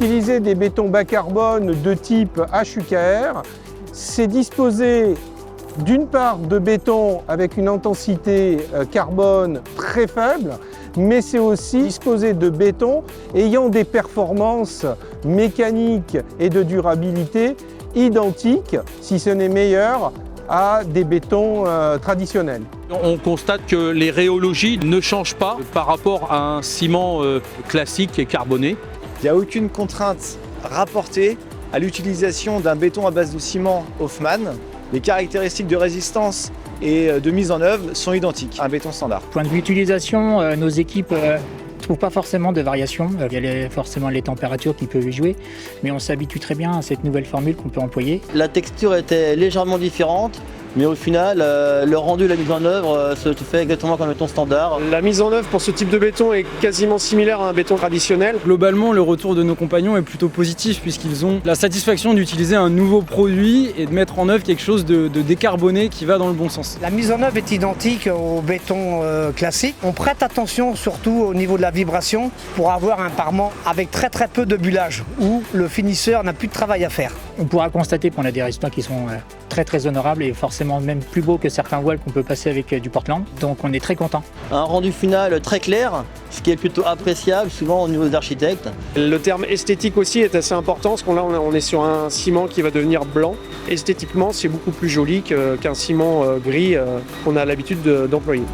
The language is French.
utiliser des bétons bas carbone de type HUKR. C'est disposé d'une part de béton avec une intensité carbone très faible, mais c'est aussi disposé de béton ayant des performances mécaniques et de durabilité identiques, si ce n'est meilleures, à des bétons traditionnels. On constate que les rhéologies ne changent pas par rapport à un ciment classique et carboné. Il n'y a aucune contrainte rapportée à l'utilisation d'un béton à base de ciment Hoffmann. Les caractéristiques de résistance et de mise en œuvre sont identiques à un béton standard. Point de vue utilisation, nos équipes ne trouvent pas forcément de variation. Il y a forcément les températures qui peuvent y jouer, mais on s'habitue très bien à cette nouvelle formule qu'on peut employer. La texture était légèrement différente, mais au final, le rendu, la mise en œuvre se fait exactement comme un béton standard. La mise en œuvre pour ce type de béton est quasiment similaire à un béton traditionnel. Globalement, le retour de nos compagnons est plutôt positif puisqu'ils ont la satisfaction d'utiliser un nouveau produit et de mettre en œuvre quelque chose de décarboné qui va dans le bon sens. La mise en œuvre est identique au béton classique. On prête attention surtout au niveau de la vibration pour avoir un parement avec très peu de bullage où le finisseur n'a plus de travail à faire. On pourra constater qu'on a des résultats qui sont très honorables et forcément même plus beaux que certains voiles qu'on peut passer avec du Portland. Donc on est très content. Un rendu final très clair, ce qui est plutôt appréciable souvent au niveau des architectes. Le terme esthétique aussi est assez important parce qu'on on est sur un ciment qui va devenir blanc. Esthétiquement, c'est beaucoup plus joli qu'un ciment gris qu'on a l'habitude d'employer.